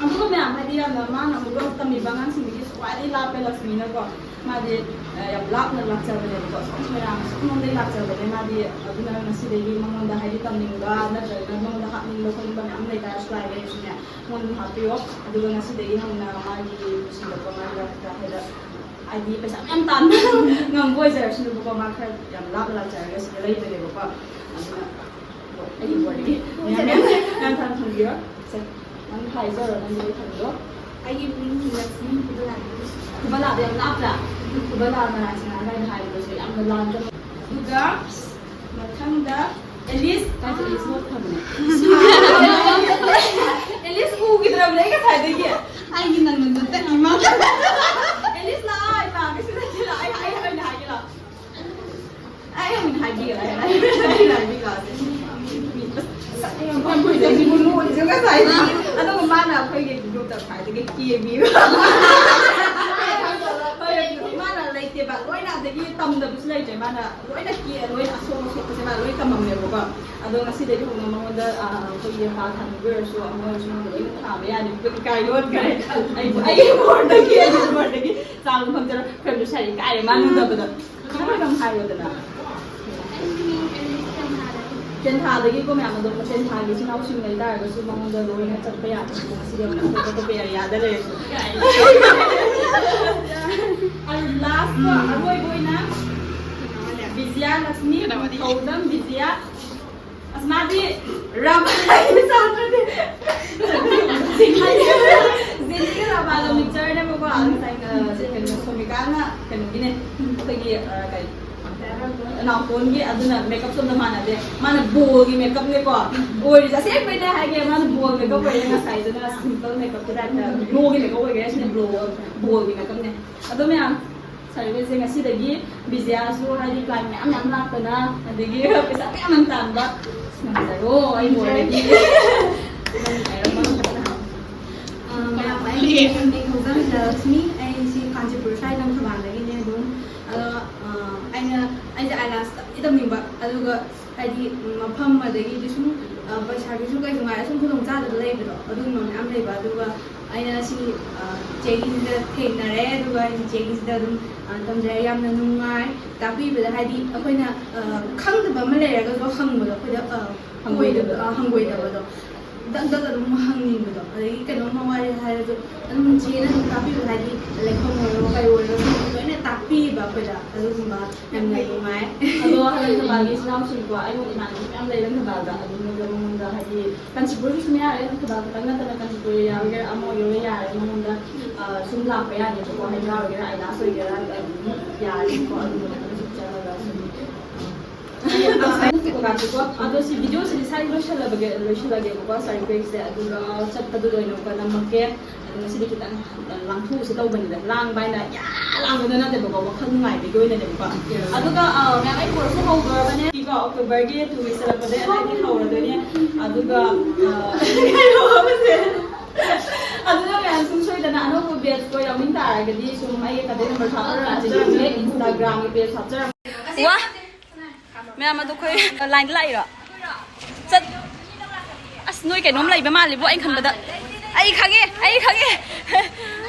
ꯑꯗꯨꯒ ꯃꯌꯥꯝ ꯍꯥꯏꯗꯤ ꯌꯥꯝꯅ ꯃꯥꯅ ꯑꯃꯨꯛꯀ ꯇꯝꯃꯤꯕ ꯑꯉꯥꯡꯁꯤꯡꯗꯒꯤ ꯈ꯭ꯋꯥꯏꯗꯒꯤ ꯂꯥꯞꯄꯦ ꯂꯛꯁꯃꯤꯅꯀꯣ ꯃꯥꯗꯤ ꯌꯥꯝ ꯂꯥꯞꯅ ꯂꯥꯛꯆꯕꯅꯦꯕꯀꯣ ꯃꯌꯥꯝ ꯁꯨꯝꯂꯣꯝꯗꯒꯤ ꯂꯥꯛꯆꯕꯅꯦ ꯃꯥꯗꯤ ꯑꯗꯨꯅ ꯉꯁꯤꯗꯒꯤ ꯃꯉꯣꯟꯗ ꯍꯥꯏꯗꯤ ꯇꯝꯅꯤꯡꯕ ꯅꯠꯇ꯭ꯔꯒ ꯃꯉꯣꯟꯗ ꯍꯥꯞꯅꯤꯡꯕ ꯈꯣꯠꯅꯤꯡꯕ ꯃꯌꯥꯝ ꯂꯩꯇꯥꯔꯁꯨ ꯂꯥꯏꯔꯤꯛꯁꯨꯅꯦ ꯃꯉꯣꯟꯗ ꯍꯥꯞꯄꯤꯌꯣ ꯑꯗꯨꯒ ꯉꯁꯤꯗꯒꯤ ꯍꯧꯅ ꯃꯥꯒꯤ ꯄꯨꯟꯁꯤꯗꯀꯣ ꯃꯥꯒꯤ ꯂꯥꯏꯐꯇ ꯍꯥꯏꯗꯤ ꯄꯩꯁꯥ ꯃꯌꯥꯝ ꯇꯥꯟꯕ ꯉꯝꯕ 어이자르시는거 막 ям 라블라자르 시 레이블에 봐. 아니 뭐지? 난 단 통기요. 난 파이저는 이제 통기요. 아이 민기라스는 그발라 양 납자. 그발라나 지나가는 하이브스 양 란다. 누가 마탕다 엘리스 같이 엘리스 못 하네. 엘리스 우기더라 내가 다 되게. 아이 난 진짜 이만. 엘리스 나 이봐. 그래서 내가 아이 하기라. 아이 하기라. 아이 하기라. ꯑꯗꯨꯒ ꯃꯥꯅ ꯑꯩꯈꯣꯏꯒꯤ ꯒ꯭ꯔꯨꯞꯇ ꯈ꯭ꯋꯥꯏꯗꯒꯤ ꯀꯦꯕꯤꯕ ꯃꯥꯅ ꯂꯩꯇꯦꯕ ꯂꯣꯏꯅ ꯑꯗꯒꯤ ꯇꯝꯗꯕꯁꯨ ꯂꯩꯇ꯭ꯔꯦ ꯃꯥꯅ ꯂꯣꯏꯅ ꯂꯣꯏꯅ ꯑꯁꯣꯛꯄꯁꯦ ꯃꯥꯅ ꯂꯣꯏ ꯇꯝꯃꯝꯃꯦꯕꯀꯣ ꯑꯗꯣ ꯉꯁꯤꯗꯒꯤ ꯍꯧꯅ ꯃꯉꯣꯟꯗ ꯑꯩꯈꯣꯏꯒꯤ ꯄꯥ ꯊꯥꯅꯕ ꯑꯣꯏꯔꯁꯨ ꯑꯃ ꯑꯣꯏꯔꯁꯨ ꯂꯣꯏꯅ ꯊꯥꯕ ꯌꯥꯅꯤ ꯏꯀꯥꯏ ꯌꯣꯟꯈ꯭ꯔꯦ ꯑꯩꯒꯤ ꯕꯣꯔꯗꯒꯤ ꯆꯥꯡ ꯐꯪꯖꯔ ꯈꯔꯁꯨ ꯁꯥꯏ ꯏꯀꯥꯏꯔꯦ ꯃꯥ ꯅꯨꯡꯗꯕꯗ ꯀꯝ ꯍꯥꯏꯔꯣꯗꯅ ꯇꯦꯟꯊꯥꯗꯒꯤꯀꯣ ꯃꯌꯥꯝ ꯑꯗꯣ ꯇꯦꯟꯊꯥꯒꯤ ꯏꯆꯤꯟ ꯏꯅꯥꯎꯁꯤꯡ ꯂꯩꯇꯥꯔꯒꯁꯨ ꯃꯉꯣꯟꯗ ꯂꯣꯏꯅ ꯆꯠꯄ ꯌꯥꯗꯦ ꯉꯁꯤꯗꯤ ꯑꯇꯣꯞꯄ ꯑꯦꯔꯤꯌꯥꯗ ꯂꯩꯔꯁꯨ ꯂꯥꯁꯇ ꯑꯔꯣꯏꯕ ꯑꯣꯏꯅ ꯕꯤꯖꯤꯌꯥ ꯂꯛꯁꯃꯤ ꯀꯧꯗꯝ ꯕꯤꯖꯤꯌꯥ ꯑꯁ ꯃꯥꯗꯤ ꯔꯥꯃꯥꯏꯅ ꯆꯥꯎꯗ꯭ꯔꯗꯤ ꯖꯤꯟꯒꯤ ꯔꯥꯃꯥꯗꯣ ꯃꯤꯛꯆꯔꯅꯦꯕꯀꯣ ꯉꯁꯥꯏ ꯀꯩꯅꯣ ꯁꯣꯃꯤꯀꯥꯅ ꯀꯩꯅꯣꯒꯤꯅꯦ ꯑꯩꯈꯣꯏꯒꯤ ꯀꯩ ꯅꯥꯎꯇꯣꯟꯒꯤ ꯑꯗꯨꯅ ꯃꯦꯀꯞ ꯁꯣꯝꯗ ꯃꯥꯟꯅꯗꯦ ꯃꯥꯅ ꯕꯣꯜꯒꯤ ꯃꯦꯀꯞꯅꯦꯀꯣ ꯑꯣꯏꯔꯤꯁꯦ ꯑꯁꯦꯡꯕꯩꯅꯦ ꯍꯥꯏꯒꯦ ꯃꯥꯅ ꯕꯣꯜ ꯃꯦꯀꯞ ꯑꯣꯏꯔꯦ ꯉꯁꯥꯏꯗꯨꯅ ꯁꯤꯝꯄꯜ ꯃꯦꯀꯞꯀꯤ ꯇꯥꯏꯞꯇ ꯒ꯭ꯂꯣꯒꯤ ꯃꯦꯀꯞ ꯑꯣꯏꯒꯦꯔꯥ ꯁꯤꯅ ꯕꯣꯜꯒꯤ ꯃꯦꯀꯞꯅꯦ ꯑꯗꯣ ꯃꯌꯥꯝ ꯁꯥꯔꯚꯤꯁꯁꯦ ꯉꯁꯤꯗꯒꯤ ꯕꯤꯖꯤꯌꯥꯁꯨ ꯍꯥꯏꯗꯤ ꯀ꯭ꯂꯥꯏꯟ ꯃꯌꯥꯝ ꯂꯥꯛꯇꯅ ꯑꯗꯒꯤ ꯄꯩꯁా ꯃꯌꯥꯝ ꯇꯥꯟꯕ ꯉꯝꯖꯔꯣ ꯑꯩ ꯑꯣꯏꯔꯗꯤ ꯃꯌꯥꯝ ꯑꯩꯒꯤ ꯈꯧꯖꯝ ꯂꯛꯁꯃꯤ ꯑꯩꯁꯤ ꯀꯥꯟꯆꯤꯄꯨꯔ ꯁ꯭ꯋꯥꯏ ꯂꯝꯊꯕꯥꯜꯗꯒꯤꯅꯦ ꯑꯗꯨꯝ ꯑꯗꯣ ꯑꯩꯁꯦ ꯑꯥꯏꯂꯥꯁ ꯇꯝꯅꯤꯡꯕ ꯑꯗꯨꯒ ꯍꯥꯏꯗꯤ ꯃꯐꯝ ꯑꯗꯒꯤꯗꯤ ꯁꯨꯝ ꯄꯩꯁꯥꯒꯤꯁꯨ ꯀꯩꯁꯨ ꯉꯥꯏꯔꯦ ꯁꯨꯝ ꯈꯨꯗꯣꯡꯆꯥꯗꯕ ꯂꯩꯕꯗꯣ ꯑꯗꯨꯒꯨꯝꯕ ꯃꯌꯥꯝ ꯂꯩꯕ ꯑꯗꯨꯒ ꯑꯩꯅ ꯁꯤ ꯆꯦꯒꯤꯁꯤꯗ ꯊꯦꯡꯅꯔꯦ ꯑꯗꯨꯒ ꯑꯩꯅ ꯆꯦꯒꯤꯁꯤꯗ ꯑꯗꯨꯝ ꯇꯝꯖꯔꯦ ꯌꯥꯝꯅ ꯅꯨꯡꯉꯥꯏ ꯇꯥꯛꯄꯤꯕꯗ ꯍꯥꯏꯗꯤ ꯑꯩꯈꯣꯏꯅ ꯈꯪꯗꯕ ꯑꯃ ꯂꯩꯔꯒꯁꯨ ꯍꯪꯕꯗோ ꯑꯩꯈꯣꯏꯗ ꯍꯪꯒꯣꯏꯗꯕꯗꯣ ꯗꯛ ꯑꯗꯨꯝ ꯍꯪꯅꯤꯡꯕꯗꯣ ꯑꯗꯒꯤ ꯀꯩꯅꯣꯝꯃ ꯋꯥꯔꯤ ꯍꯥꯏꯔꯁꯨ ꯑꯗꯨꯝ ꯆꯦꯅ ꯑꯗꯨꯝ ꯇꯥꯛꯄꯤꯕ ꯍꯥꯏꯗꯤ ꯂꯩꯐꯝ ꯑꯣꯏꯔꯣ ꯀꯩ ꯑꯣꯏꯔꯣ ꯂꯣꯏꯅ ꯇꯥꯛꯄꯤꯕ ꯑꯩꯈꯣꯏꯗ ꯑꯗꯨꯒꯨꯝꯕ ꯌꯥꯝꯅ ꯅꯨꯡꯉꯥꯏ ꯑꯗꯣ ꯂꯪꯊꯕꯥꯜꯒꯤ ꯏꯆꯤꯟ ꯏꯅꯥꯎꯁꯤꯡꯀꯣ ꯑꯩꯉꯣꯟꯗ ꯏꯃꯥꯟꯅꯕꯤ ꯃꯌꯥꯝ ꯂꯩ ꯂꯪꯊꯕꯥꯜꯗ ꯑꯗꯨꯅ ꯃꯉꯣꯟꯗ ꯍꯥꯏꯗꯤ ꯀꯥꯟꯆꯤꯄꯨꯔꯒꯤ ꯁꯨꯝ ꯌꯥꯔꯦ ꯂꯪꯊꯕꯥꯜ ꯈꯛꯇꯪ ꯅꯠꯇꯅ ꯀꯥꯟꯆꯤꯄꯨꯔ ꯌꯥꯎꯒꯦꯔꯥ ꯑꯃ ꯑꯣꯏꯒꯦꯔꯥ ꯌꯥꯔꯦ ꯃꯉꯣꯟꯗ ꯁꯨꯝ ꯂꯥꯛꯄ ꯌꯥꯅꯦꯕꯀꯣ ꯍꯩꯗ꯭ꯔꯥ ꯑꯣꯏꯒꯦꯔꯥ ꯑꯥꯏꯂꯥꯁ ꯑꯣꯏꯒꯦꯔꯥ ꯑꯗꯨꯝ ꯌꯥꯔꯦꯀꯣ ꯑꯗꯨꯒ ꯑꯗꯨꯝ ꯆꯠꯂꯒ ꯁꯨꯝ ꯑꯗꯣ ꯁꯤ ꯚꯤꯗꯤꯑꯣꯁꯤꯗꯤ ꯁꯥꯏ ꯂꯣꯏꯁꯤꯜꯂꯒꯦꯕꯀꯣ ꯁꯥꯔꯚꯤꯁꯁꯦ ꯑꯗꯨꯒ ꯆꯠꯄꯗꯣ ꯂꯣꯏꯅ ꯅꯝꯃꯛꯀꯦ ꯑꯗꯨ ꯉꯁꯤꯗꯤ ꯈꯤꯇꯪ ꯂꯥꯡꯊꯣꯛꯎꯁꯦ ꯇꯧꯕꯅꯤꯗ ꯂꯥꯡꯕ ꯍꯥꯏꯅ ꯂꯥꯡꯕꯗ ꯅꯠꯇꯦꯕꯀꯣ ꯋꯥꯈꯜ ꯅꯨꯡꯉꯥꯏꯕꯒꯤ ꯑꯣꯏꯅꯅꯦꯕꯀꯣ ꯑꯗꯨꯒ ꯃꯌꯥꯝ ꯑꯩ ꯀꯣꯔꯁꯁꯨ ꯍꯧꯈ꯭ꯔꯕꯅꯦ ꯑꯣꯛꯇꯣꯕꯔꯒꯤ 2 weeks ꯆꯠꯂꯛꯄꯗꯩ ꯑꯗꯥꯏꯗꯤ ꯍꯧꯔꯗꯣꯏꯅꯦ ꯑꯗꯨꯒ ꯑꯗꯨꯅ ꯃꯌꯥꯝ ꯁꯨꯝ ꯁꯣꯏꯗꯅ ꯑꯅꯧꯕ ꯕꯦꯠꯁꯇꯣ ꯌꯥꯎꯅꯤꯡ ꯇꯥꯔꯒꯗꯤ ꯁꯨꯝ ꯑꯩꯒꯤ ꯀꯟꯇꯦꯛ ꯅꯝꯕꯔ ꯍꯥꯞꯆꯔꯝꯃꯦ ꯏꯟꯁꯇꯥꯒ꯭ꯔꯥꯝꯒꯤ ꯄꯦꯖ ꯍꯥꯞꯆꯔꯝꯃꯦ ꯋꯥ ꯃꯌꯥꯝ ꯑꯗꯣ ꯑꯩꯈꯣꯏ ꯂꯥꯏꯟꯗ ꯂꯥꯛꯏꯔꯣ ꯆꯠ ꯑꯁ ꯅꯣꯏ ꯀꯩꯅꯣꯝ ꯂꯩꯕ ꯃꯥꯜꯂꯤꯕꯣ ꯑꯩ ꯈꯟꯕꯗ ꯑꯩ ꯈꯪꯉꯦ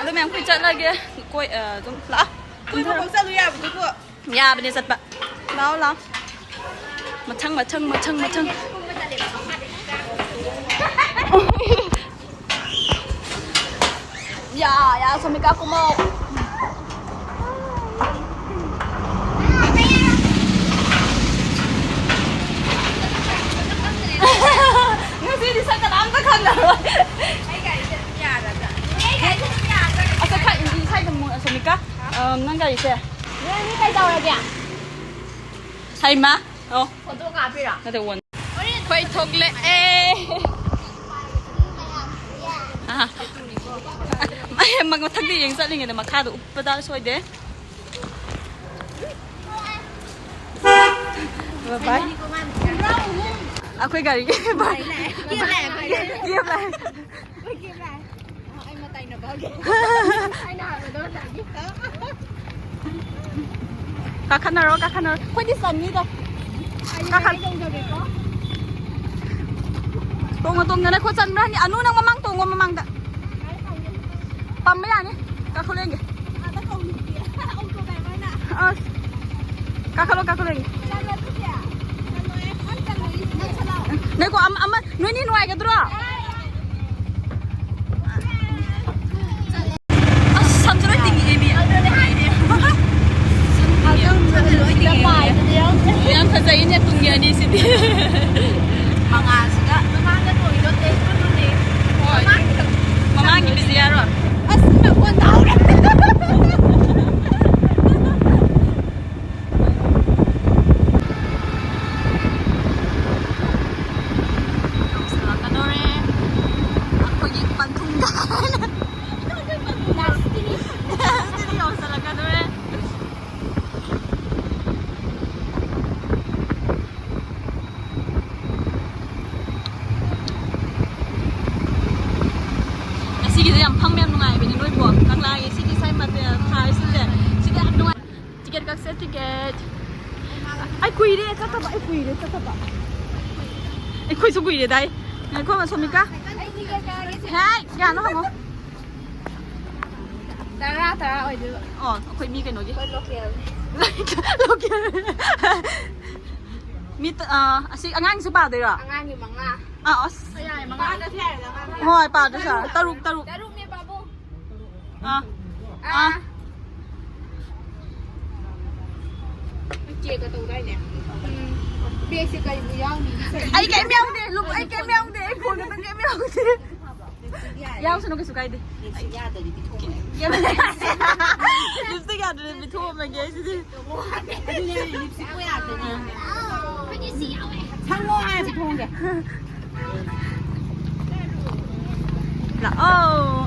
ꯑꯗꯣ ꯃꯌꯥꯝ ꯑꯩꯈꯣꯏ ꯆꯠꯂꯒꯦ ꯀꯣꯏ ꯑꯗꯨꯝ ꯂꯥꯛꯑꯣ ꯀꯣꯏꯕ ꯆꯠꯂꯨ ꯌꯥꯕꯗꯨꯕꯨ ꯌꯥꯕꯅꯦ ꯆꯠꯄ ꯂꯥꯛꯑꯣ ꯃꯊꯪ 야, 소미까 고마워. Ngasi sakit anda kan dah. Asa kak ini saya temu Somika. Nangga ise. Ini kayak tahu lagi ya? Hai ma. Oh. Foto kafe ya? Nade won. Koi thogle Ah. Magmathagdi yeng chatlingede makhadu uppada soide. Bye. Akhoi gari ke bye. Kiep lại. Anh mà tay nó bao kìa. Anh nào mà đốt lại chứ. Kakhanaro. Khoi đi sân đi đâu. Kakhan. Tong na khoi sân ra ni anu nang mamang tong mamang da. Pam mấy anh ấy, các cô lên kìa. Các cô lên kìa. Ông cô bé mới nè. Các cô lên kìa. Này có âm nuôi ní ngoài cái đó. Sam cho nó tình gì vậy? Yang kerjanya tunggu di sini. Mangas juga, memang tuh itu teh dulu nih. Mama gitu sih ya, Ron. Aku tahu dah. Selamat sore. get ticket ไอ้คุยดิจะไอ้คุยดิจะไอ้คุยสุกุยดิได้ไอ้คุยมาชมมิกะเฮ้ยอย่านะฮะ Tara, oi du. อ๋อคุยมีกันหน่อยดิ Oi lokal. โอเคมีสิอ่างสิป่าเดี๋ยว Angan ni manga. อ๋อ Ay, manga ada tiar lah. หอยป่าด้วยสิตารุก Daruk ni babu. อ่ะ Chia cái tủ đây nè. Basically bu yang ni. ไอ้แกแมวดิลูกไอ้แกแมวดิไอ้คนเป็นแกแมวดิยาวสนุกสุดไกลดิแกไม่ได้ลิปสติกอยากจะไปทั่วมาเงี้ยสิ là ô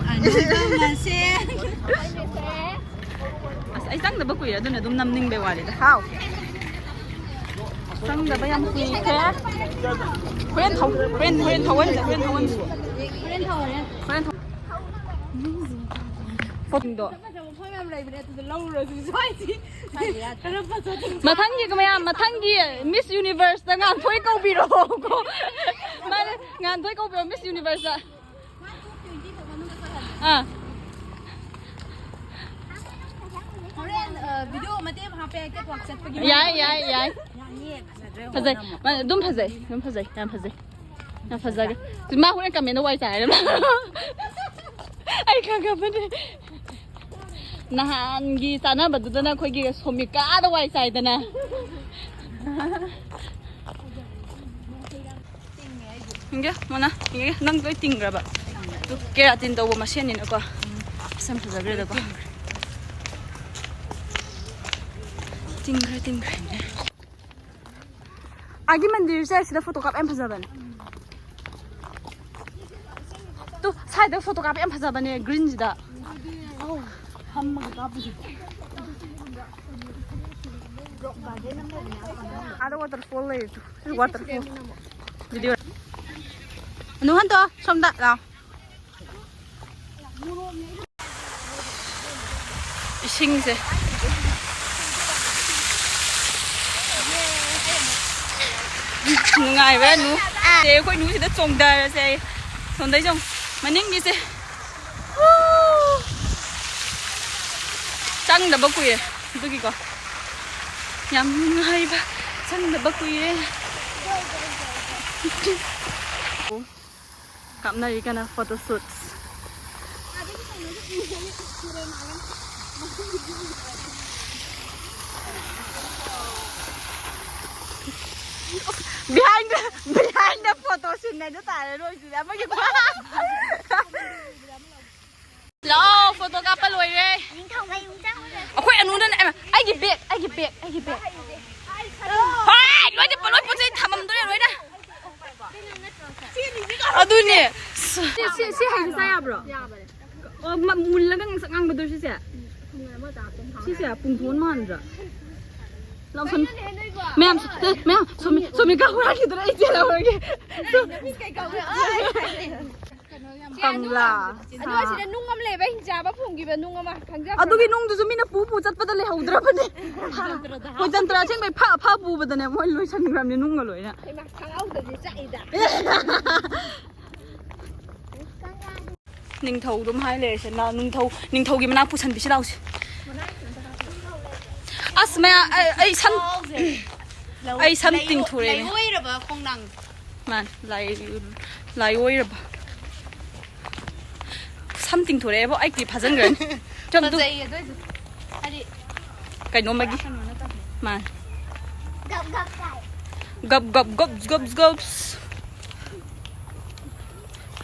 ai sang được quỷ là tôi này tôi nằm ninh bề ngoài để khao sang được bây giờ quỷ thế khuyên thầu anh khuyên thầu phô trình độ mà thằng gì cơ mày mà thằng gì Miss Universe là ngàn thuế câu bị đồ mà ngàn thuế câu bị Miss Universe à video mà tiếp học về kết quả sẽ phải 야이 파제 좀 파제 난 파제 마 후에 가면 너 와이 잘 아이 가가버네 나한기 사나 받으나 거기 소미 까다 와이 사이드나 이게 뭐나 이게 난 거의 띵가 봐 또 깨라딘다 오마 시엔이나 거 참 파제 그래도 거 띵글 आगे मंदिर से ऐसे photo काप M फजा बने तो side photo काप M फजा बने green जिदा हम काप ada waterfall itu waterfall video nuhan to somda la ising se ngày về nú để quay nú thì đã trồng đời sẽ trồng đấy trồng mà nín đi sẽ trăng đã bốc quỳ tôi kì có nhắm hay ba trăng đã bốc quỳ đấy cảm này cái nào photo shoot behind the photo shoot này nó tải rồi gì đó mấy cái quá lo photo cápไปเลยเลยเอาคุยอันนู้นนั่นไอ้กี่เบียกเฮ้ยรถจะไปรถปุ๊บจะทำมันตัวเลยนะเอาดูนี่สิให้ใส่อะบรอมามุนแล้วก็งังไปดูสิเสียปุ่งทุนมันจ้ะเราคนแม่สมิก้าวร้านที่ตัวไอ้เจ้าเราไงกังลาอันนี้ว่าฉันนุ่งอะไรไปจ้าบ้าพุ่งกี่เป็นนุ่งมาขังจ้าอันนี้นุ่งดูจะมีน้ำปูจัดประเดี๋ยวเขาดราบเนี่ยพอจันทราเช่นไปผ้าปูประเดี๋ยวมันลุยฉันแบบนี้นุ่งกันเลยนะนิ่งเท่าดมหายเลยฉันนะนิ่งเท่ากี่มันน่าผู้ฉันไปชิเราสิasmaya ai something to re oi ra ba khong nang man lai oi ra ba something to re bo ai ki phajang ren chom du kai no magi man gab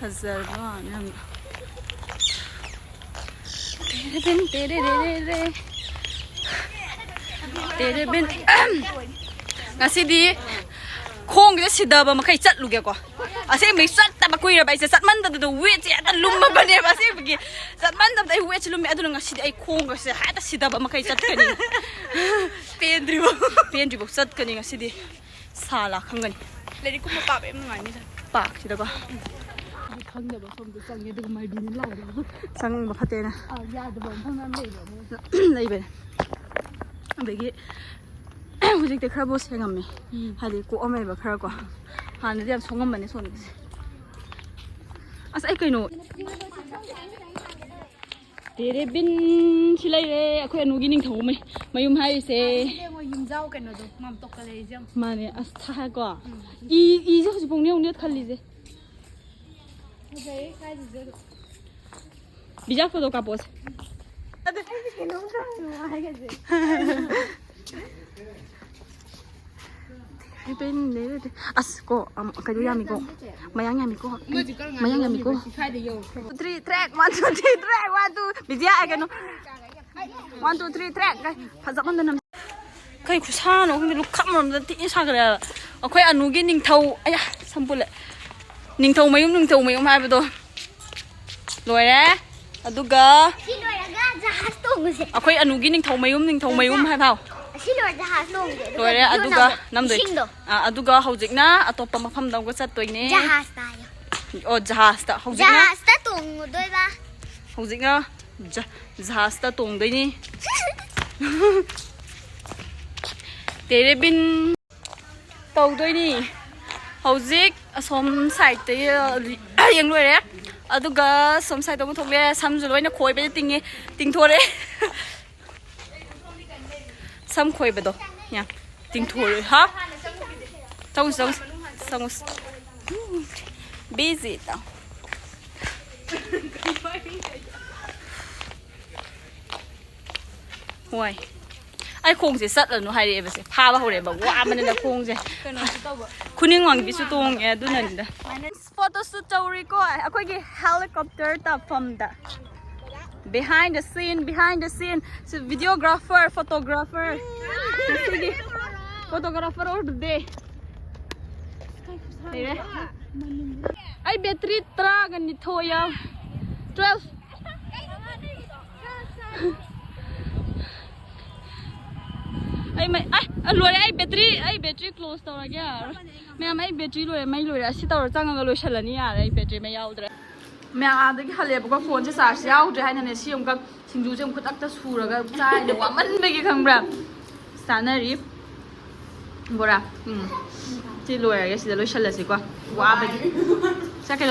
hazar wan ham tere tere ben ngasi di khong cái xịt đờ mà khai chặt luôn kìa quá à xem mình chặt ta mà quỳ là bây giờ chặt mắn ta từ huế chị ta lùm mà bên này mà xem cái chặt mắn ta tại huế chị lùm mẹ tôi ngasi ai khong cái xịt hai ta xịt đờ mà khai chặt cái này pen dribo chặt cái này ngasi di xa là không gần lấy đi cũng một bạc em ngay như thế bạc chị đó quá không được không được sang như được mày đi lại sang mà phát tiền à ya được không thằng này lấy về ꯑꯗꯒꯤ ꯍꯧꯖꯤꯛꯇꯤ ꯈꯔꯕꯨ ꯁꯦꯡꯉꯝꯃꯦ ꯍꯥꯏꯗꯤ ꯀꯣꯛꯑꯝꯃꯦꯕ ꯈꯔ ꯀꯣ ꯍꯥꯟꯅꯗꯤ ꯌꯥꯝ ꯁꯣꯡꯉꯝꯕꯅꯦ ꯁꯣꯟꯒꯤꯁꯦ ꯑꯁ ꯑꯩ ꯀꯩꯅꯣ ꯇꯦꯔꯦꯕꯤꯟ ꯁꯤ ꯂꯩꯔꯦ ꯑꯩꯈꯣꯏ ꯑꯅꯨꯒꯤ ꯅꯤꯡꯊꯧ ꯃꯌꯨꯝ ꯍꯥꯏꯔꯤꯁꯦ ꯌꯨꯝꯖꯥꯎ ꯀꯩꯅꯣꯗꯣ ꯃꯥꯝꯇꯣꯛꯀ ꯂꯩꯔꯤꯁꯦ ꯃꯥꯅꯦ ꯑꯁ ꯊꯥꯀꯣ ꯏꯁꯦ ꯍꯧꯖꯤꯛꯐꯥꯎ ꯅꯦꯠ ꯈꯜꯂꯤꯁꯦ ꯐꯖꯩ ꯀꯥꯏꯗꯁꯨ ꯕꯤꯖꯥ ꯐꯣꯇꯣ ꯀꯥꯞꯄꯣꯁꯦ ꯀꯩꯅꯣꯝ ꯇꯧꯔꯦ ꯍꯥꯏꯒꯁꯦ ꯑꯁ ꯀꯣ ꯀꯩꯅꯣ ꯌꯥꯝꯃꯤꯀꯣ ꯃꯌꯥꯡ ꯌꯥꯝꯃꯤꯀꯣ ꯃꯌꯥꯡ ꯌꯥꯝꯃꯤꯀꯣ 3 track 1 2 3 track 1 2 ꯕꯤꯖꯤꯌꯥ ꯀꯩꯅꯣ 1 2 3 track ꯐꯖꯃꯟꯗꯅ ꯀꯩ ꯈꯨꯁꯥꯅꯣ ꯈꯪꯗꯦ ꯂꯨꯈꯝ ꯑꯃꯗ ꯊꯤ ꯁꯥꯒꯠꯂꯦ ꯑꯩꯈꯣꯏ ꯑꯅꯨꯒꯤ ꯅꯤꯡꯊꯧ ꯑꯌꯥ ꯁꯝꯄꯨꯜꯂꯦ ꯅꯤꯡꯊꯧ ꯃꯌꯨꯝ ꯍꯥꯏꯕꯗꯣ ꯂꯣꯏꯔꯦ ꯑꯗꯨꯒ ꯁꯤ ꯂꯣꯏꯔꯒ ꯖꯍꯥꯖ ꯇꯣꯡꯉꯨꯁꯦ ꯑꯩꯈꯣꯏ ꯑꯅꯨꯒꯤ ꯅꯤꯡꯊꯧ ꯃꯌꯨꯝ ꯍꯥꯏꯕ ꯁꯤ ꯂꯣꯏꯔ ꯖꯍꯥꯖ ꯇꯣꯡꯉꯨꯁꯦ ꯂꯣꯏꯔꯦ ꯑꯗꯨꯒ ꯅꯝꯗꯣꯏ ꯏꯁꯤꯡꯗꯣ ꯑꯗꯨꯒ ꯍꯧꯖꯤꯛꯅ ꯑꯇꯣꯞꯄ ꯃꯐꯝꯗ ꯑꯃꯨꯛ ꯆꯠꯇꯣꯏꯅꯦ ꯖꯍꯥꯖꯇ ꯍꯥꯏꯌꯣ ꯑꯣ ꯖꯍꯥꯖꯇ ꯖꯍꯥꯖꯇ ꯇꯣꯡꯉꯨꯗꯣꯏꯕ ꯍꯧꯖꯤꯛꯅ ꯖꯍꯥꯖꯇ ꯇꯣꯡꯗꯣꯏꯅꯤ ꯇꯦꯔꯦꯕꯤꯟ ꯇꯧꯗꯣꯏꯅꯤ ꯍꯧꯖꯤꯛ ꯑꯁꯣꯝ ꯁꯥꯏꯗꯇ ꯌꯦꯡ ꯂꯣꯏꯔꯦ ꯑꯗꯨꯒ ꯁꯣꯝ ꯁꯥꯏꯗꯇ ꯑꯃꯨꯛ ꯊꯣꯛꯂꯛꯑꯦ ꯁꯝꯁꯨ ꯂꯣꯏꯅ ꯈꯣꯏꯕꯗ ꯇꯤꯡꯊꯣꯔꯛꯑꯦ ꯁꯝ ꯈꯣꯏꯕꯗꯣ ꯌꯥꯝ ꯇꯤꯡꯊꯣꯔꯛꯑꯦ ꯍꯥ ꯆꯪꯉꯨꯁꯤ busy ꯇꯧ ꯍꯣꯏ ꯑꯩ ꯈꯣꯡꯁꯦ ꯆꯠꯂꯅꯨ ꯍꯥꯏꯔꯛꯑꯦꯕꯁꯦ ꯐꯥꯕ ꯍꯧꯔꯛꯑꯦꯕ ꯋꯥꯕꯅꯤꯅ ꯈꯣꯡꯁꯦ ꯈꯨꯅꯤꯡ ꯋꯥꯡꯕꯤꯁꯨ ꯇꯣꯡꯉꯦ ꯑꯗꯨꯅꯅꯤꯗ ꯐꯣꯇꯣꯁꯨꯠ ꯇꯧꯔꯤꯀꯣ ꯑꯩꯈꯣꯏꯒꯤ helicopter ꯇꯥꯐꯝꯗ behind the scene so videographer photographer of the day ꯂꯩꯔꯦ ꯑꯩ ꯕꯦꯇ꯭ꯔꯤ 12 ꯌꯥꯎ 12 ꯂꯣꯏꯔꯦ ꯑꯩ ꯕꯦꯇ꯭ꯔꯤ ꯀ꯭ꯂꯣꯖ ꯇꯧꯔꯒꯦ ꯌꯥꯔꯣꯏ ꯃꯌꯥꯝ ꯑꯩ ꯕꯦꯇ꯭ꯔꯤ ꯂꯣꯏꯔꯦ ꯃꯩ ꯂꯣꯏꯔꯦ ꯑꯁꯤ ꯇꯧꯔ ꯆꯪꯉꯒ ꯂꯣꯏꯁꯜꯂꯅꯤ ꯌꯥꯔꯦ ꯑꯩ ꯕꯦꯇ꯭ꯔꯤ ꯃꯩ ꯌꯥꯎꯗ꯭ꯔꯦ ꯃꯌꯥꯝ ꯑꯥꯗꯒꯤ ꯍꯜꯂꯦꯕꯀꯣ ꯐꯣꯟꯁꯦ ꯆꯥꯔꯖ ꯌꯥꯎꯗ꯭ꯔꯦ ꯍꯥꯏꯅꯅꯦ ꯁꯤ ꯑꯃꯨꯛꯀ ꯁꯤꯡꯖꯨꯁꯦ ꯑꯃꯨꯛ ꯈꯨꯗꯛꯇ ꯁꯨꯔꯒ ꯆꯥꯏꯅ ꯋꯥꯃꯟꯕꯒꯤ ꯈꯪꯕ꯭ꯔꯥ ꯆꯥꯅꯔꯤ ꯕꯣꯔꯥ ꯁꯤ ꯂꯣꯏꯔꯒꯦ ꯁꯤꯗ ꯂꯣꯏꯁꯜꯂꯁꯤꯀꯣ ꯋꯥꯕꯒꯤ